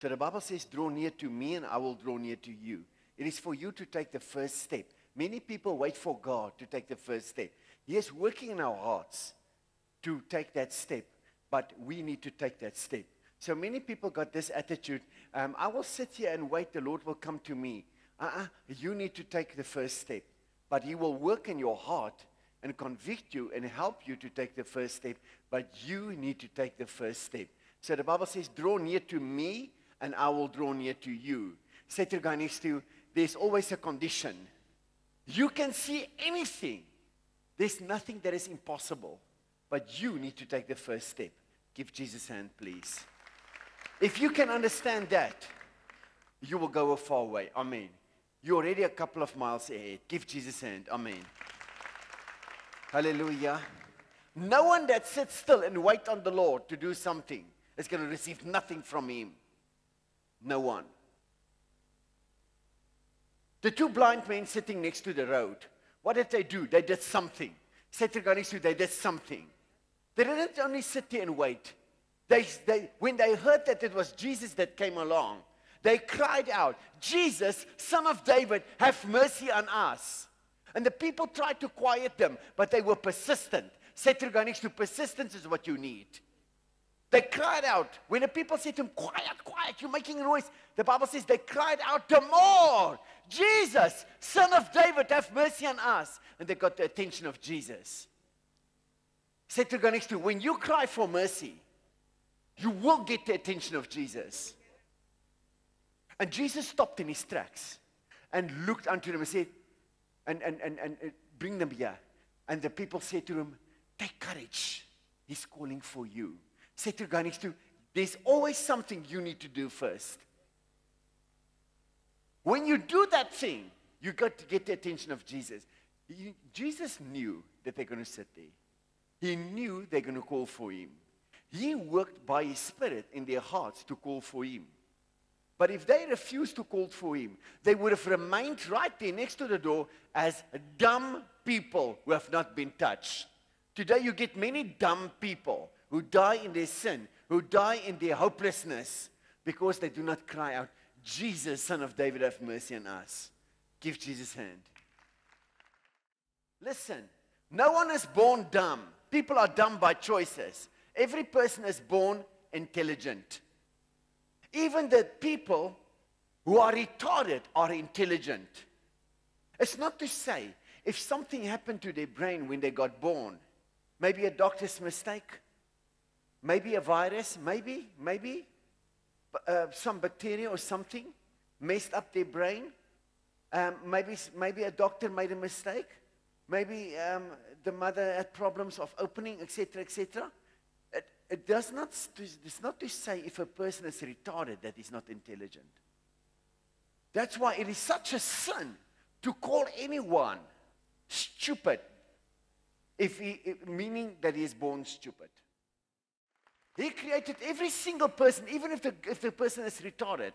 So the Bible says, draw near to me and I will draw near to you. It is for you to take the first step. Many people wait for God to take the first step. He is working in our hearts to take that step, but we need to take that step. So many people got this attitude, I will sit here and wait, the Lord will come to me. You need to take the first step. But He will work in your heart and convict you and help you to take the first step, but you need to take the first step. So the Bible says, draw near to me and I will draw near to you. Say to the guy next to you, there's always a condition. You can see anything. There's nothing that is impossible, but you need to take the first step. Give Jesus a hand, please. If you can understand that, you will go a far way. Amen. You're already a couple of miles ahead. Give Jesus a hand. Amen. Hallelujah. No one that sits still and waits on the Lord to do something is going to receive nothing from Him. No one. The two blind men sitting next to the road, what did they do? They did something. Say to the guy next to you, they did something. They didn't only sit there and wait. When they heard that it was Jesus that came along, they cried out, Jesus, Son of David, have mercy on us. And the people tried to quiet them, but they were persistent. Say to the guy next to you, persistence is what you need. They cried out. When the people said to him, quiet, quiet, you're making noise. The Bible says they cried out the more. Jesus, Son of David, have mercy on us. And they got the attention of Jesus. Say to the guy next to you, when you cry for mercy, you will get the attention of Jesus. And Jesus stopped in His tracks and looked unto them and said, and bring them here. And the people said to him, take courage. He's calling for you. Say to the guy next to you, there's always something you need to do first. When you do that thing, you got to get the attention of Jesus. Jesus knew that they're going to sit there. He knew they're going to call for Him. He worked by His Spirit in their hearts to call for Him. But if they refused to call for Him, they would have remained right there next to the door as dumb people who have not been touched. Today you get many dumb people who die in their sin, who die in their hopelessness, because they do not cry out, Jesus, Son of David, have mercy on us. Give Jesus a hand. Listen, no one is born dumb. People are dumb by choices. Every person is born intelligent. Even the people who are retarded are intelligent. It's not to say, if something happened to their brain when they got born, maybe a doctor's mistake, maybe a virus, maybe some bacteria or something messed up their brain. Maybe a doctor made a mistake. Maybe the mother had problems of opening, etc., etc. It's not to say if a person is retarded that he's not intelligent. That's why it is such a sin to call anyone stupid, meaning that he is born stupid. He created every single person, even if the person is retarded.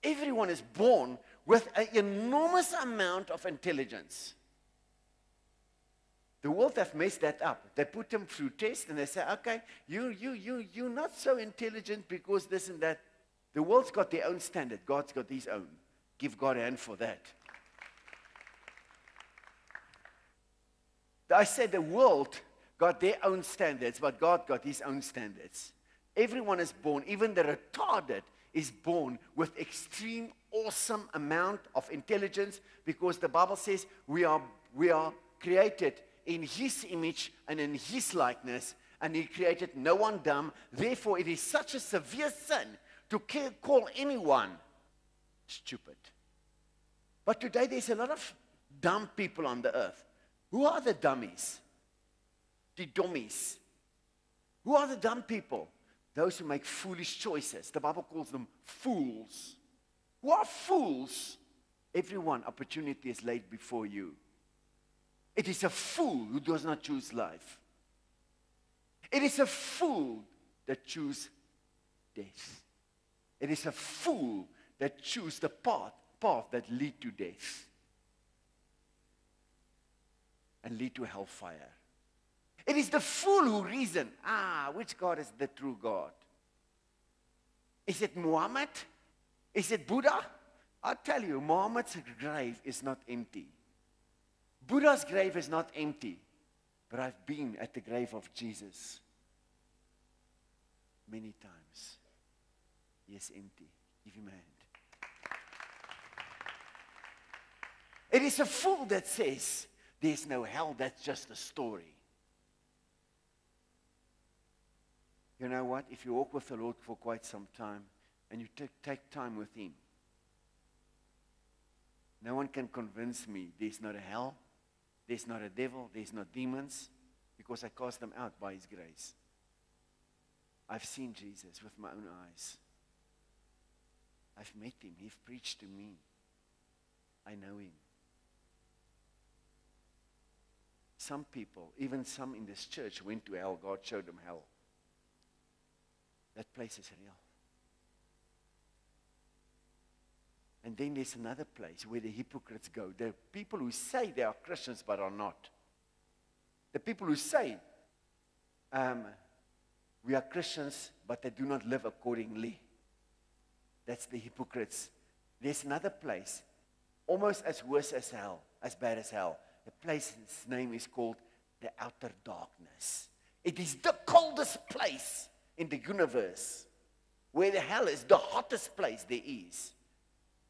Everyone is born with an enormous amount of intelligence. The world have messed that up. They put them through tests and they say, okay, you're not so intelligent because this and that. The world's got their own standard. God's got His own. Give God a hand for that. I said the world got their own standards, but God got His own standards. Everyone is born, even the retarded is born with extreme, awesome amount of intelligence, because the Bible says we are created in His image and in His likeness, and He created no one dumb. Therefore, it is such a severe sin to call anyone stupid. But today there's a lot of dumb people on the earth. Who are the dummies? The dummies. Who are the dumb people? Those who make foolish choices. The Bible calls them fools. Who are fools? Everyone, opportunity is laid before you. It is a fool who does not choose life. It is a fool that chooses death. It is a fool that chooses the path that lead to death and lead to hellfire. It is the fool who reason, which God is the true God? Is it Muhammad Is it Buddha? I tell you, Muhammad's grave is not empty. Buddha's grave is not empty. But I've been at the grave of Jesus many times. He is empty. Give him a hand. It is a fool that says there's no hell, that's just a story. You know what? If you walk with the Lord for quite some time and you take time with him, no one can convince me there's not a hell, there's not a devil, there's not demons, because I cast them out by his grace. I've seen Jesus with my own eyes. I've met him. He's preached to me. I know him. Some people, even some in this church, went to hell. God showed them hell. That place is real. And then there's another place where the hypocrites go. The people who say they are Christians but are not. The people who say, we are Christians, but they do not live accordingly. That's the hypocrites. There's another place, almost as worse as hell, as bad as hell. The place's name is called the outer darkness. It is the coldest place in the universe, where the hell is the hottest place there is.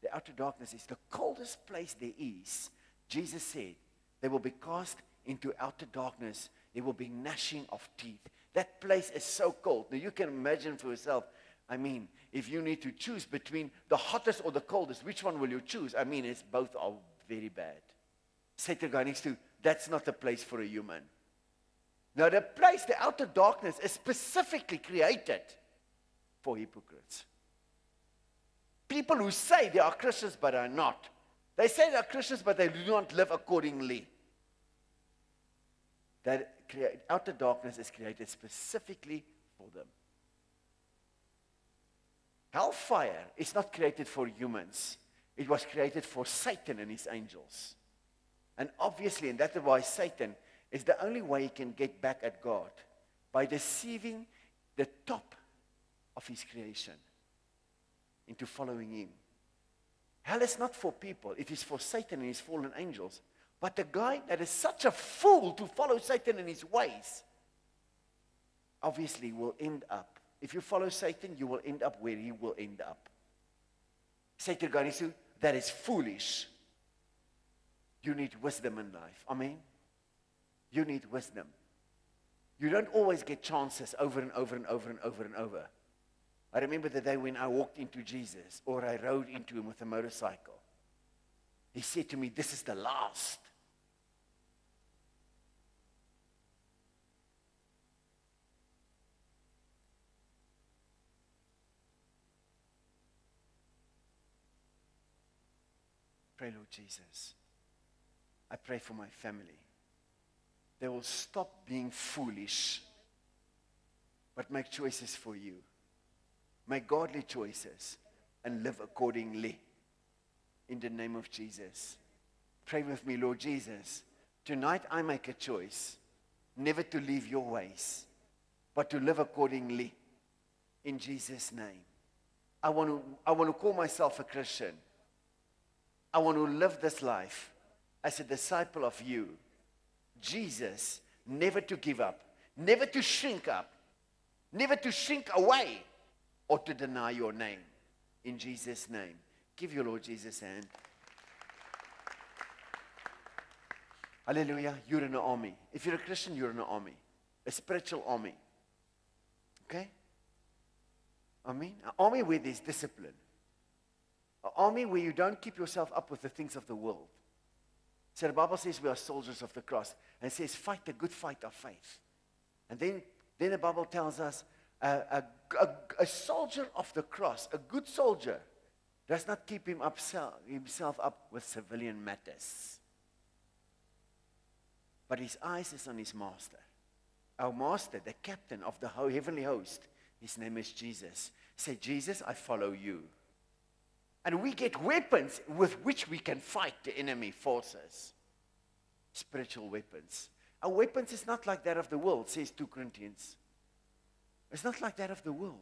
The outer darkness is the coldest place there is. Jesus said, they will be cast into outer darkness. There will be gnashing of teeth. That place is so cold. Now you can imagine for yourself, I mean, if you need to choose between the hottest or the coldest, which one will you choose? I mean, it's both are very bad. Say to the guy next to you, that's not a place for a human. Now the place, the outer darkness, is specifically created for hypocrites. People who say they are Christians but are not. They say they are Christians but they do not live accordingly. That outer darkness is created specifically for them. Hellfire is not created for humans. It was created for Satan and his angels. And obviously, and that's why Satan is the only way he can get back at God, by deceiving the top of his creation into following him. Hell is not for people. It is for Satan and his fallen angels. But the guy that is such a fool to follow Satan and his ways, obviously will end up. If you follow Satan, you will end up where he will end up. Satan going to, that is foolish. You need wisdom in life. Amen? You need wisdom. You don't always get chances over and over and over and over and over. I remember the day when I walked into Jesus, or I rode into him with a motorcycle. He said to me, this is the last. Pray, Lord Jesus. I pray for my family. They will stop being foolish, but make choices for you. Make godly choices and live accordingly. In the name of Jesus. Pray with me, Lord Jesus. Tonight I make a choice never to leave your ways, but to live accordingly. In Jesus' name. I want to call myself a Christian. I want to live this life as a disciple of you. Jesus, never to give up, never to shrink up, never to shrink away, or to deny your name. In Jesus' name. Give your Lord Jesus a hand. Hallelujah. You're in an army. If you're a Christian, you're in an army. A spiritual army. Okay? Amen. An army where there's discipline. An army where you don't keep yourself up with the things of the world. So the Bible says we are soldiers of the cross. And it says, fight the good fight of faith. And then the Bible tells us, a soldier of the cross, a good soldier, does not keep himself up with civilian matters. But his eyes is on his master. Our master, the captain of the heavenly host, his name is Jesus. Say, Jesus, I follow you. And we get weapons with which we can fight the enemy forces. Spiritual weapons. Our weapons is not like that of the world, says 2 Corinthians. It's not like that of the world.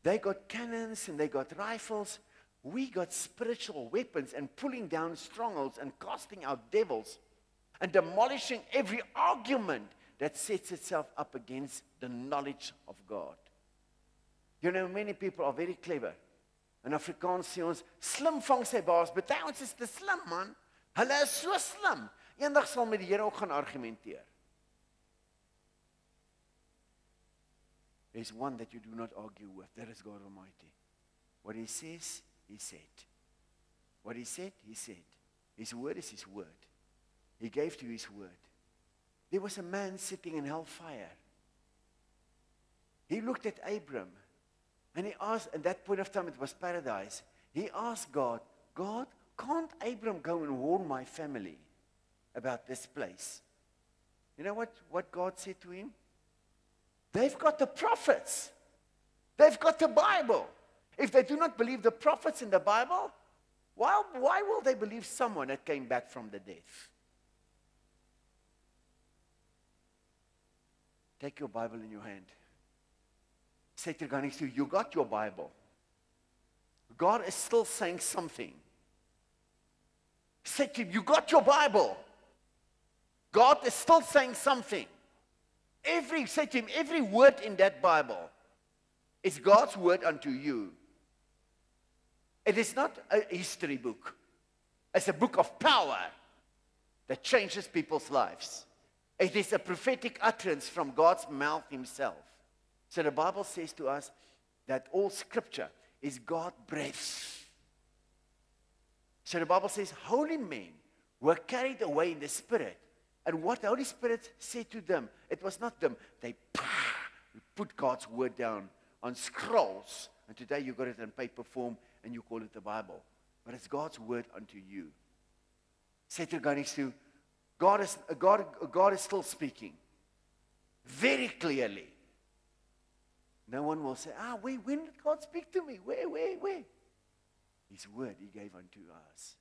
They got cannons and they got rifles. We got spiritual weapons and pulling down strongholds and casting out devils and demolishing every argument that sets itself up against the knowledge of God. You know, many people are very clever. In Afrikaans sê ons, slim vang sy baas, party ons is te slim, man. Hulle is so slim. Eendag sal met die Here ook gaan argumenteer. There's one that you do not argue with. That is God Almighty. What He says, He said. What He said, He said. His word is His word. He gave to you His word. There was a man sitting in hellfire. He looked at Abram, and he asked, at that point of time it was paradise, he asked God, God, can't Abram go and warn my family about this place? You know what God said to him? They've got the prophets. They've got the Bible. If they do not believe the prophets in the Bible, why will they believe someone that came back from the dead? Take your Bible in your hand. Say to God next to you, you got your Bible. God is still saying something. Say to him, you got your Bible. God is still saying something. Say to him, every word in that Bible is God's word unto you. It is not a history book. It's a book of power that changes people's lives. It is a prophetic utterance from God's mouth Himself. So the Bible says to us that all Scripture is God breath. So the Bible says holy men were carried away in the Spirit. And what the Holy Spirit said to them, it was not them. They put God's word down on scrolls. And today you got it in paper form and you call it the Bible. But it's God's word unto you. Say to God next to you, God is still speaking. Very clearly. No one will say, when did God speak to me? Where? His word He gave unto us.